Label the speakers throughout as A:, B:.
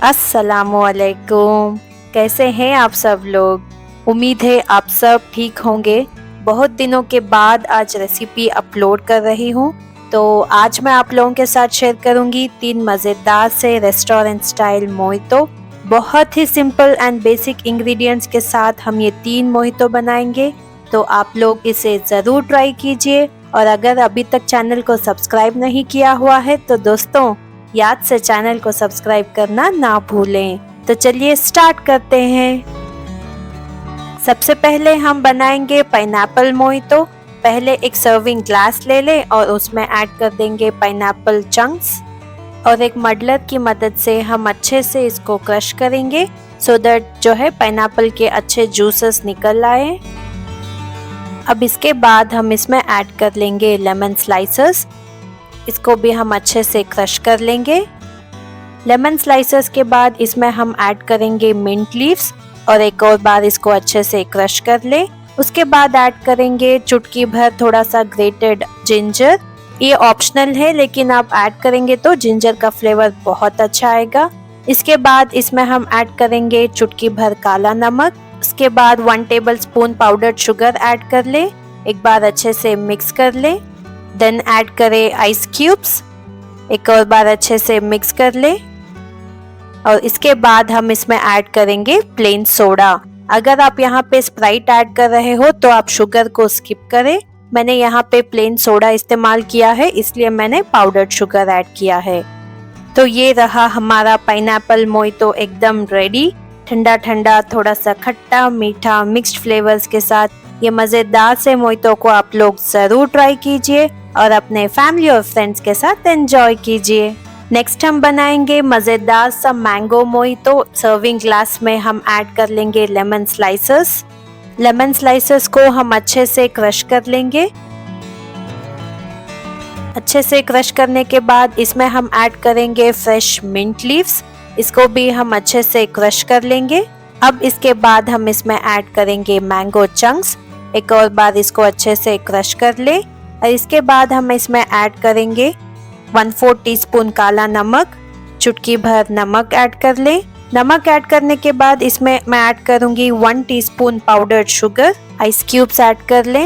A: अस्सलामुअलैकुम। कैसे हैं आप सब लोग? उम्मीद है आप सब ठीक होंगे। बहुत दिनों के बाद आज रेसिपी अपलोड कर रही हूँ, तो आज मैं आप लोगों के साथ शेयर करूँगी 3 मज़ेदार से रेस्टोरेंट स्टाइल मोहितो। बहुत ही सिंपल एंड बेसिक इंग्रेडिएंट्स के साथ हम ये 3 मोहितो बनाएंगे, तो आप लोग इसे ज़रूर ट्राई कीजिए। और अगर अभी तक चैनल को सब्सक्राइब नहीं किया हुआ है तो दोस्तों याद से चैनल को सब्सक्राइब करना ना भूलें। तो चलिए स्टार्ट करते हैं। सबसे पहले हम बनाएंगे पाइनएप्पल मोहितो। पहले एक सर्विंग ग्लास ले लें और उसमें ऐड कर देंगे पाइनएप्पल चंक्स और एक मडलर की मदद से हम अच्छे से इसको क्रश करेंगे सो दैट जो है पाइनएप्पल के अच्छे जूसेस निकल आए। अब इसके बाद हम इसमें ऐड कर लेंगे लेमन स्लाइसेस। इसको भी हम अच्छे से क्रश कर लेंगे। लेमन स्लाइसेस के बाद इसमें हम ऐड करेंगे मिंट लीव्स और एक और बार इसको अच्छे से क्रश कर ले। उसके बाद ऐड करेंगे चुटकी भर थोड़ा सा ग्रेटेड जिंजर। ये ऑप्शनल है लेकिन आप ऐड करेंगे तो जिंजर का फ्लेवर बहुत अच्छा आएगा। इसके बाद इसमें हम ऐड करेंगे चुटकी भर काला नमक। उसके बाद 1 टेबलस्पून पाउडर्ड शुगर ऐड कर ले। एक बार अच्छे से मिक्स कर ले। देन ऐड करें आइस क्यूब्स। एक और बार अच्छे से मिक्स कर ले और इसके बाद हम इसमें ऐड करेंगे प्लेन सोडा। अगर आप यहाँ पे स्प्राइट ऐड कर रहे हो तो आप शुगर को स्किप करें। मैंने यहाँ पे प्लेन सोडा इस्तेमाल किया है इसलिए मैंने पाउडर्ड शुगर ऐड किया है। तो ये रहा हमारा पाइनएप्पल मोहितो एकदम रेडी। ठंडा ठंडा थोड़ा सा खट्टा मीठा मिक्स्ड फ्लेवर्स के साथ ये मज़ेदार से मोहितो को आप लोग ज़रूर ट्राई कीजिए और अपने फैमिली और फ्रेंड्स के साथ एंजॉय कीजिए। नेक्स्ट हम बनाएंगे मज़ेदार सा मैंगो मोहितो। सर्विंग ग्लास में हम ऐड कर लेंगे लेमन स्लाइसेस। लेमन स्लाइसेस को हम अच्छे से क्रश कर लेंगे। अच्छे से क्रश करने के बाद इसमें हम ऐड करेंगे फ्रेश मिंट लीव्स। इसको भी हम अच्छे से क्रश कर लेंगे। अब इसके बाद हम इसमें ऐड करेंगे मैंगो चंक्स। एक और बार इसको अच्छे से क्रश कर ले और इसके बाद हम इसमें ऐड करेंगे 1/4 टीस्पून काला नमक। चुटकी भर नमक ऐड कर ले। नमक ऐड करने के बाद इसमें मैं ऐड करूंगी 1 teaspoon powdered sugar. Ice cubes add कर ले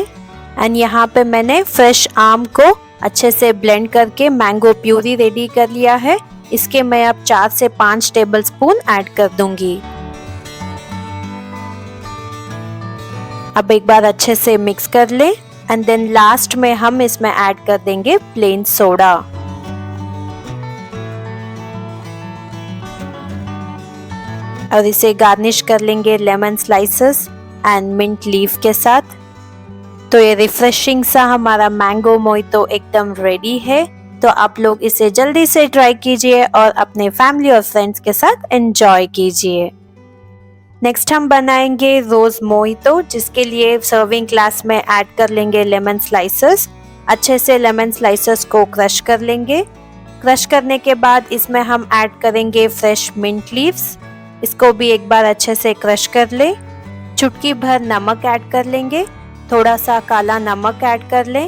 A: एंड यहाँ पे मैंने फ्रेश आम को अच्छे से ब्लेंड करके मैंगो प्यूरी रेडी कर लिया है। इसके मैं अब 4 से 5 टेबलस्पून ऐड कर दूंगी। अब एक बार अच्छे से मिक्स कर ले एंड देन लास्ट में हम इसमें ऐड कर देंगे प्लेन सोडा। और इसे गार्निश कर लेंगे lemon slices and mint leaf के साथ। तो ये रिफ्रेशिंग सा हमारा मैंगो मोहितो एकदम रेडी है। तो आप लोग इसे जल्दी से ट्राई कीजिए और अपने फैमिली और फ्रेंड्स के साथ एंजॉय कीजिए। नेक्स्ट हम बनाएंगे रोज मोहितो, जिसके लिए सर्विंग ग्लास में ऐड कर लेंगे लेमन स्लाइसेस। अच्छे से लेमन स्लाइसेस को क्रश कर लेंगे। क्रश करने के बाद इसमें हम ऐड करेंगे फ्रेश मिंट लीव्स। इसको भी एक बार अच्छे से क्रश कर ले। चुटकी भर नमक ऐड कर लेंगे। थोड़ा सा काला नमक ऐड कर ले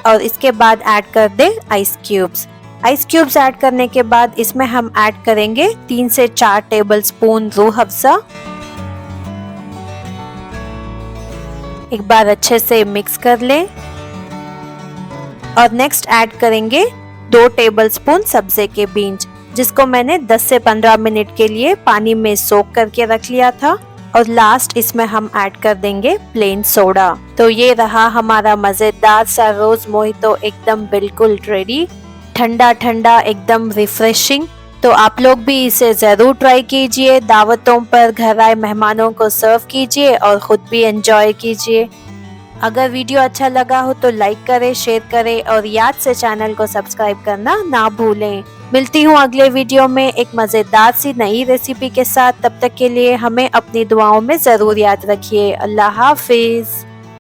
A: और इसके बाद ऐड कर दे ice cubes. Ice cubes add करने के बाद इसमें हम ऐड करेंगे 3 से 4 टेबलस्पून रूह अफ़ज़ा। एक बार अच्छे से मिक्स कर ले और नेक्स्ट ऐड करेंगे 2 टेबलस्पून सब्जे के बीज, जिसको मैंने 10 से 15 मिनट के लिए पानी में सोक करके रख लिया था। और लास्ट इसमें हम ऐड कर देंगे प्लेन सोडा। तो ये रहा हमारा मजेदार सा रोज मोहितो एकदम बिल्कुल रेडी। ठंडा ठंडा एकदम रिफ्रेशिंग। तो आप लोग भी इसे जरूर ट्राई कीजिए। दावतों पर घर आए मेहमानों को सर्व कीजिए और खुद भी एंजॉय कीजिए। अगर वीडियो अच्छा लगा हो तो लाइक करें, शेयर करें और याद से चैनल को सब्सक्राइब करना ना भूलें। मिलती हूँ अगले वीडियो में एक मज़ेदार सी नई रेसिपी के साथ। तब तक के लिए हमें अपनी दुआओं में ज़रूर याद रखिए। अल्लाह हाफिज़।